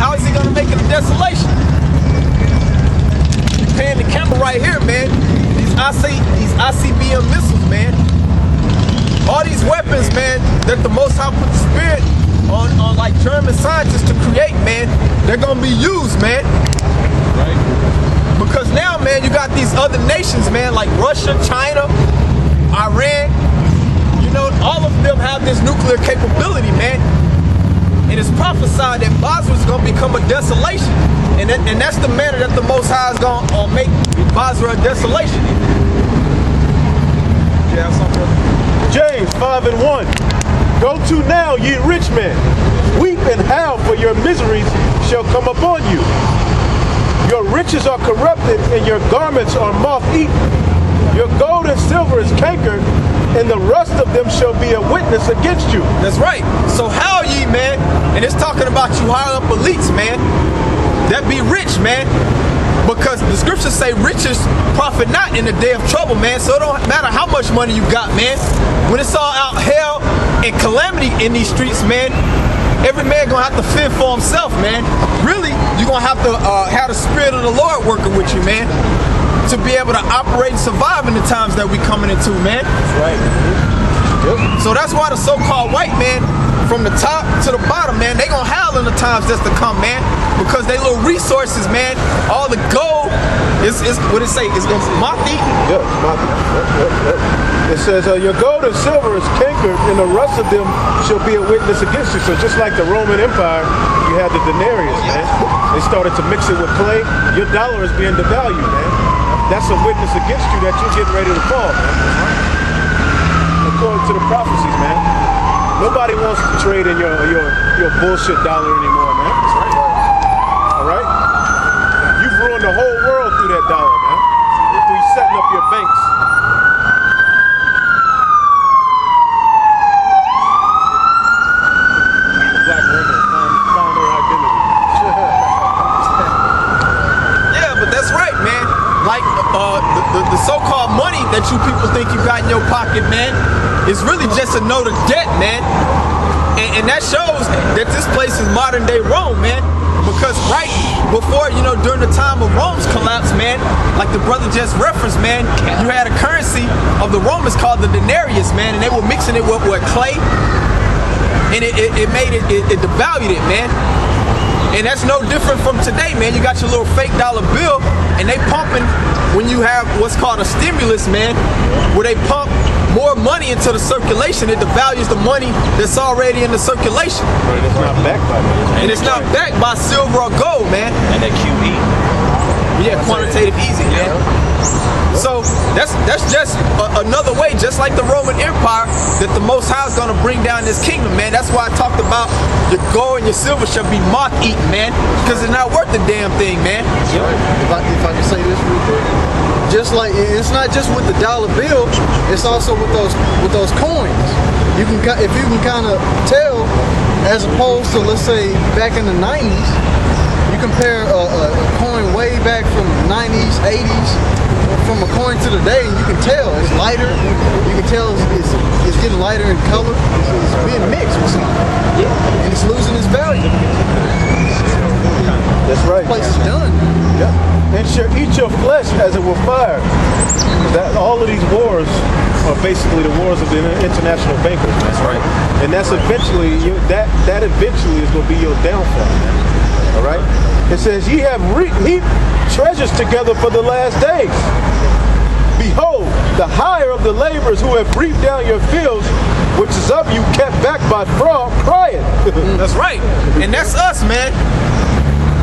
How is he gonna make it a desolation? You're paying the camera right here, man. These ICBM missiles, man. All these weapons, man, that the Most High put the spirit on like German scientists to create, man, they're gonna be used, man. Right. Because now, man, you got these other nations, man, like Russia, China, Iran. You know, all of them have this nuclear capability, man. And it's prophesied that Basra is gonna become a desolation, and that's the manner that the Most High is gonna make Basra a desolation. Yeah, something. James 5:1. Go to now, ye rich men. Weep and howl, for your miseries shall come upon you. Your riches are corrupted, and your garments are moth-eaten. Your gold and silver is cankered, and the rust of them shall be a witness against you. That's right. So how ye, man? And it's talking about you higher up elites, man. That be rich, man. Because the scriptures say riches profit not in the day of trouble, man. So it don't matter how much money you got, man. When it's all out hell and calamity in these streets, man, every man gonna have to fend for himself, man. Really, you're gonna have to have the spirit of the Lord working with you, man, to be able to operate and survive in the times that we coming into, man. That's right. Yep. So that's why the so-called white man, from the top to the bottom, man, they gonna howl in the times that's to come, man, because they little resources, man, all the gold is what it say, it's gonna be moth-eaten. Yeah, moth-eaten. It says, your gold and silver is cankered, and the rust of them shall be a witness against you. So just like the Roman Empire, you had the denarius, man. They started to mix it with clay. Your dollar is being devalued, man. That's a witness against you that you're getting ready to fall, man. According to the prophecies, man. Nobody wants to trade in your bullshit dollar anymore, man. That's right. All right? You've ruined the whole world through that dollar, man. Through setting up your banks. The black woman found her identity. Yeah, but that's right, man. Like the so-called money that you people think you got in your pocket, man, is really just a note of debt, man. And that shows that this place is modern day Rome, man. Because right before, you know, during the time of Rome's collapse, man, like the brother just referenced, man, you had a currency of the Romans called the denarius, man, and they were mixing it with clay, and it devalued it, man. And that's no different from today, man. You got your little fake dollar bill, and they pumping, when you have what's called a stimulus, man, where they pump more money into the circulation, it devalues the money that's already in the circulation. And it's not backed by that. And it's not backed by silver or gold, man. And that QE. Yeah, quantitative easing, man. So that's just another way, just like the Roman Empire, that the Most High is gonna bring down this kingdom, man. That's why I talked about your gold and your silver shall be moth-eaten, man, because it's not worth the damn thing, man. If I can say this real quick, just like it's not just with the dollar bill, it's also with those coins. You can, if you can kind of tell, as opposed to, let's say, back in the 90s, you compare a coin way back from 90s, 80s, from a coin to today, and you can tell it's lighter. You can tell it's getting lighter in color. It's being mixed with something, and it's losing its value. That's right. The place is done. Yep. And shall eat your flesh as it will fire. That all of these wars are basically the wars of the international bankers. That's right. And that's eventually that eventually is going to be your downfall. All right. It says, ye have heaped treasures together for the last days. Behold, the hire of the laborers who have reaped down your fields, which is of you kept back by fraud, crying. That's right. And that's us, man.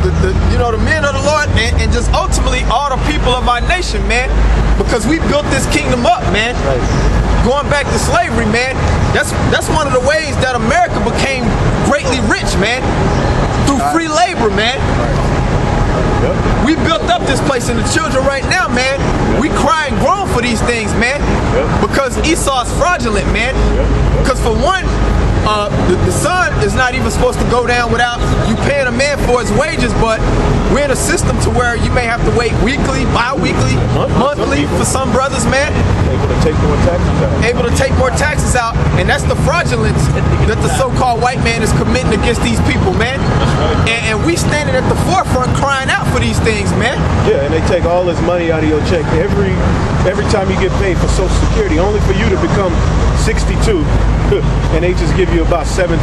The men of the Lord, and just ultimately all the people of our nation, man, because we built this kingdom up, man. Right. Going back to slavery, man, that's one of the ways that America became greatly rich, man, through free labor, man. Yep. We built up this place, and the children right now, man, we cry and groan for these things, man, because Esau's fraudulent, man. Because for one, the sun is not even supposed to go down without you paying a man for his wages, but we're in a system to where you may have to wait weekly, bi-weekly, monthly for some brothers, man. Able to take more taxes out. Able to take more taxes out, and that's the fraudulence that the so-called white man is committing against these people, man. And we stand standing at the forefront crying out for these things, man. Yeah, and they take all this money out of your check every time you get paid for Social Security, only for you to become 62, and they just give you about $1,700.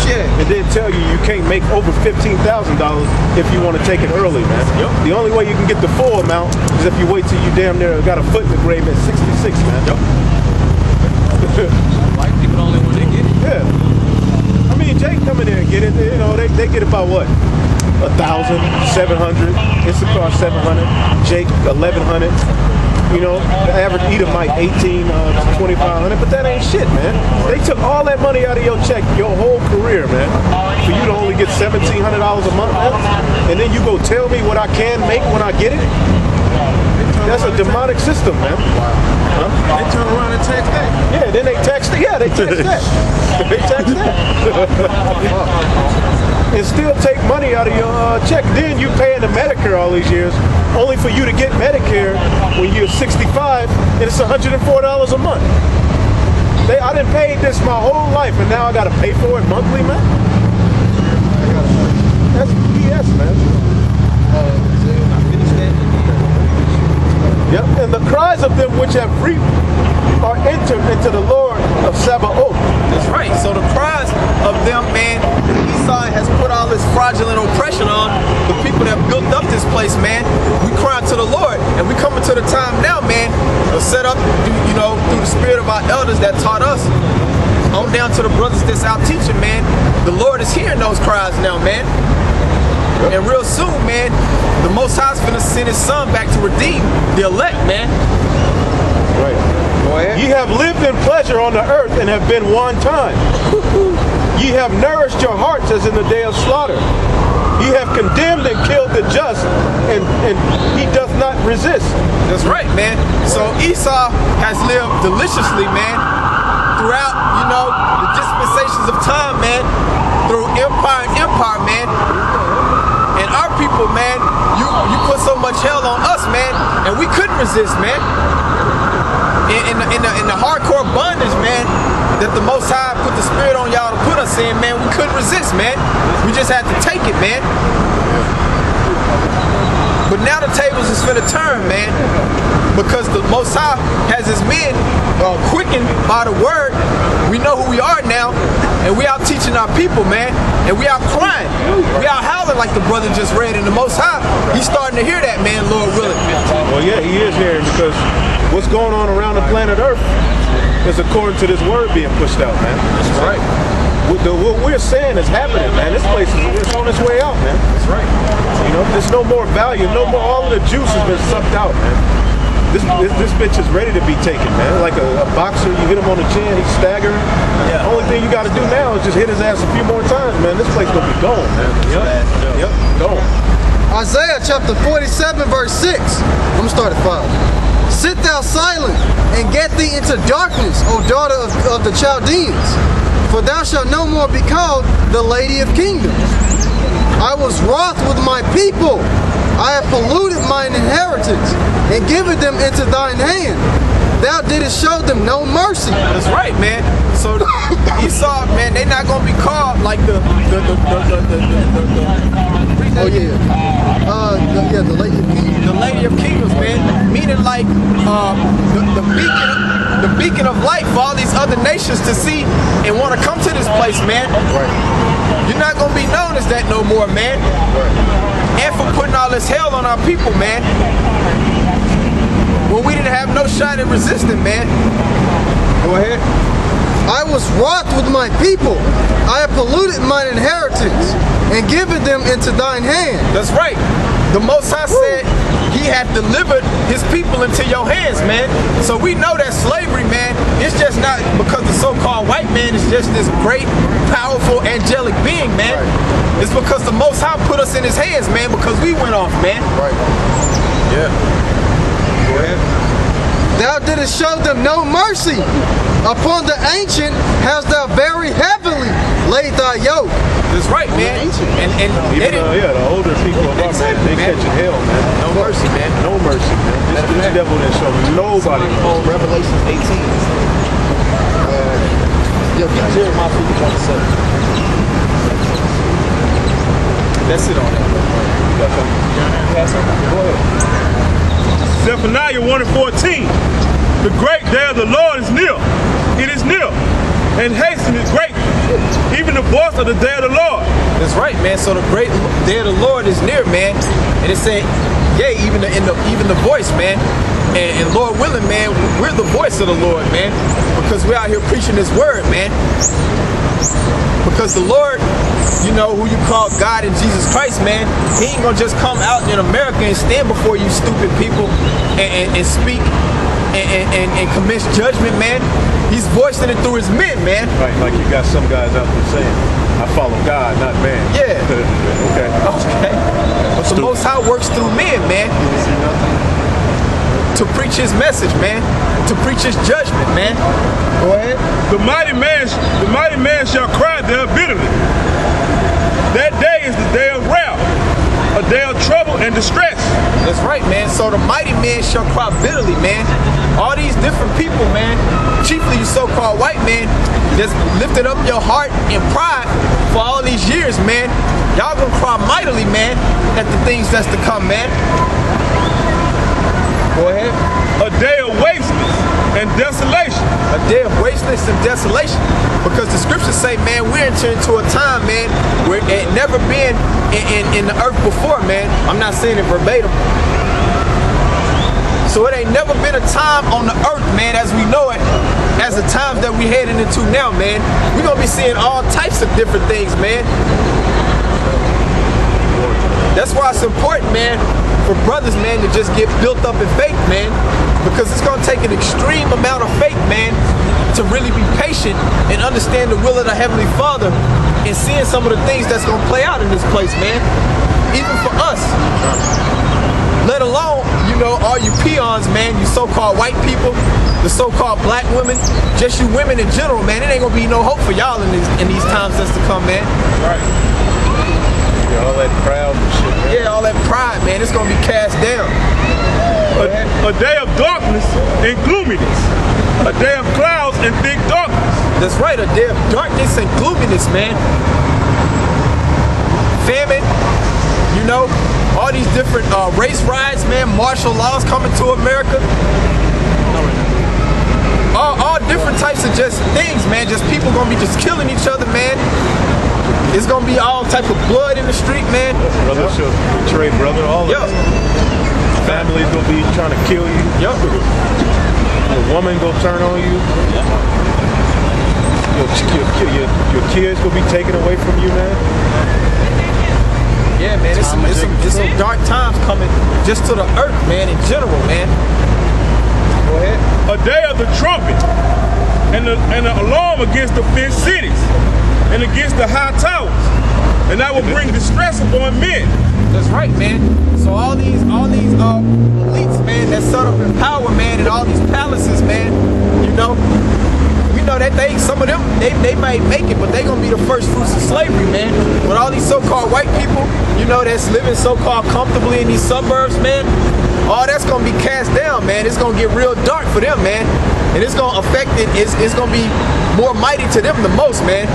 Yeah. And then tell you can't make over $15,000 if you want to take it early, man. Yep. The only way you can get the full amount is if you wait till you damn near got a foot in the grave at 66, man. Yep. White people only when they get it. Yeah. I mean, Jake come in there and get it. You know, they get about what? 1,000, 700. Issachar 700. Jake 1,100. You know, the average Edomite 18 to 2,500. But that ain't shit, man. They took all that money out of your check your whole career, man, for you to only get $1,700 a month, man. And then you go tell me what I can make when I get it. That's a demonic system, man. Huh? They turn around and tax that. Yeah, then they tax that. Yeah, they tax that. They tax that. And still take money out of your check. Then you paying the Medicare all these years, only for you to get Medicare when you're 65, and it's $104 a month. I done paid this my whole life, and now I gotta pay for it monthly, man. That's BS, man. Yep, and the cries of them which have reaped are entered into the Lord of Sabaoth. That's right. So the cries of them, man, Esau has put all this fraudulent oppression on the people that built up this place, man. We cry to the Lord, and we coming to the time now, man, to set up, you know, through the spirit of our elders that taught us. On down to the brothers that's out teaching, man. The Lord is hearing those cries now, man. And real soon, man, the Most High's finna send His Son back to redeem the elect, man. Right. Go ahead. Ye have lived in pleasure on the earth and have been one time. Ye have nourished your hearts as in the day of slaughter. Ye have condemned and killed the just, and he doth not resist. That's right, man. So Esau has lived deliciously, man, throughout, you know, the dispensations of time, man, through empire and empire, man. And our people, man, you put so much hell on us, man, and we couldn't resist, man. In the hardcore bondage, man, that the Most High put the spirit on y'all to put us in, man, we couldn't resist, man. We just had to take it, man. But now the tables is finna turn, man, because the Most High has His men quickened by the word. We know who we are now, and we out teaching our people, man, and we out crying. We out howling like the brother just read, and the Most High, He's starting to hear that, man, Lord willing. Well, yeah, he is here because what's going on around the planet Earth is according to this word being pushed out, man. That's right. What we're saying is happening, man. This place is on its way out, man. That's right. You know, there's no more value, no more. All of the juice has been sucked out, man. This bitch is ready to be taken, man. Like a boxer, you hit him on the chin, he's staggering. Yeah. Only thing you got to do now is just hit his ass a few more times, man. This place gonna be gone, man. Yep, gone. Isaiah chapter 47, verse 6. I'm gonna start at 5. Sit thou silent and get thee into darkness, O daughter of the Chaldeans, for thou shalt no more be called the Lady of Kingdoms. I was wroth with my people. I have polluted mine inheritance and given them into thine hand. Thou didst show them no mercy. That's right, man. So Esau, man, they not gonna be called like the Oh yeah. The Lady of Kingdoms. the Lady of Kingdoms, man. Meaning like the beacon of light for all these other nations to see and want to come to this place, man. Right. You're not gonna be known as that no more, man. And for putting all this hell on our people, man. When we didn't have no shot at resisting, man. Go ahead. I was wroth with my people. I have polluted mine inheritance and given them into thine hand. That's right. The Most High said He had delivered His people into your hands, man. So we know that slavery, man, it's just not because the so-called white man is just this great, powerful, angelic being, man. Right. It's because the Most High put us in His hands, man, because we went off, man. Right. Yeah. Go ahead. Thou didst show them no mercy. Upon the ancient hast thou very heavily laid thy yoke. That's right, man. And Even the older people of our man, they catching hell, man. No mercy, man. No mercy, man. This devil didn't show me nobody. Revelation 18. Jeremiah 50:7. That's it on that. Go ahead. Zephaniah 1:14. The great day of the Lord is near. It is near. And hasten is great. Even the voice of the day of the Lord. That's right, man. So the great day of the Lord is near, man. And it's saying, yea, even the voice, man. And Lord willing, man, we're the voice of the Lord, man. Because we're out here preaching His word, man. Because the Lord, you know, who you call God and Jesus Christ, man, He ain't gonna just come out in America and stand before you stupid people and speak and commence judgment, man. He's voicing it through His men, man. Right, like you got some guys out there saying, I follow God, not man. Yeah. Okay. Okay. But the Most High works through men, man. To preach His message, man. To preach His judgment, man. Go ahead. The mighty man shall cry there bitterly. That day is the day of wrath, a day of trouble and distress. That's right, man. So the mighty man shall cry bitterly, man. All these different people, man, chiefly you so-called white man, that's lifted up your heart and pride for all these years, man. Y'all gonna cry mightily, man, at the things that's to come, man. Go ahead. A day of wasteness and desolation. A day of wasteness and desolation. Because the scriptures say, man, we're entering into a time, man, where it never been in the earth before, man. I'm not saying it verbatim. So it ain't never been a time on the earth, man, as we know it, as the times that we heading into now, man. We're gonna be seeing all types of different things, man. That's why it's important, man, for brothers, man, to just get built up in faith, man, because it's gonna take an extreme amount of faith, man, to really be patient and understand the will of the Heavenly Father and seeing some of the things that's gonna play out in this place, man. Even for us. Let alone, you know, all you peons, man, you so-called white people, the so-called black women, just you women in general, man. It ain't gonna be no hope for y'all in these times that's to come, man. Right. Yeah, all that proud and shit, man. Yeah, all that pride, man, it's gonna be cast down. A day of darkness and gloominess. A day of clouds and thick darkness. That's right, a day of darkness and gloominess, man. Famine, you know, all these different race riots, man, martial laws coming to America. All different types of just things, man. Just people gonna be just killing each other, man. It's gonna be all type of blood in the street, man. Brother shall betray brother, all Yo. of that. Family's gonna be trying to kill you. Yo. A woman gonna turn on you. Your kids gonna be taken away from you, man. Yeah, man, it's some dark times coming just to the earth, man, in general, man. Go ahead. A day of the trumpet and the alarm against the fenced cities and against the high towers. And that will bring distress upon men. That's right, man. So all these elites, man, that set up in power, man, and all these palaces, man, you know, we know that some of them, they might make it, but they gonna be the first fruits of slavery, man. But all these so-called white people, you know, that's living so-called comfortably in these suburbs, man, all that's gonna be cast down, man. It's gonna get real dark for them, man. And it's gonna affect it, it's gonna be more mighty to them the most, man.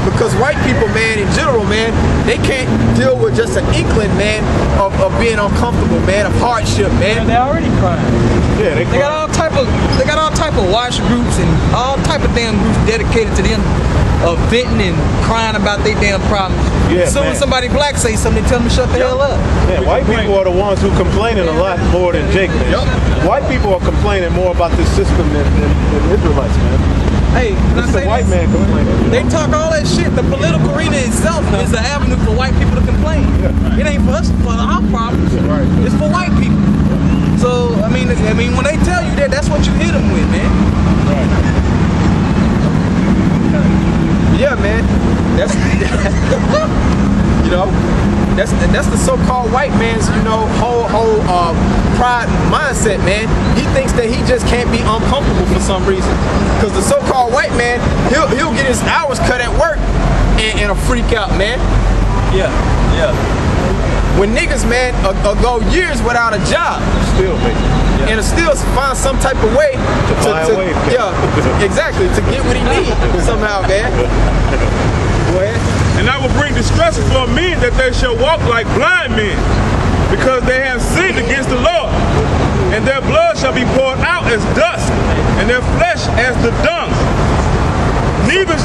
Because white people, man, in general, man, they can't deal with just an inkling, man, of being uncomfortable, man, of hardship, man. They already crying. Yeah, They got all type of watch groups and all type of damn groups dedicated to them venting and crying about their damn problems. Yeah, as soon as man. somebody black say something, they tell them to shut the hell up. Man, white people are the ones who complaining a lot more than Jake, man. White people are complaining more about this system than Israelites, man. Hey, can I It's the say white this? man complaining. They talk all that shit. The political arena itself is an avenue for white people to complain. It ain't for us, for our problems. Right. It's for white people. So I mean, when they tell you that, that's what you hit them with, man. Yeah, man. That's you know, that's the so-called white man's, you know, whole pride mindset, man. He thinks that he just can't be uncomfortable for some reason. Because the so-called white man, he'll get his hours cut at work and a freak out, man. Yeah. When niggas, man, go years without a job. Still, man. And still find some type of way to find a way. yeah, exactly, to get what he needs somehow, man. Go ahead. And I will bring distress upon men that they shall walk like blind men, because they have sinned against the Lord. And their blood shall be poured out as dust, and their flesh as the dung. Neither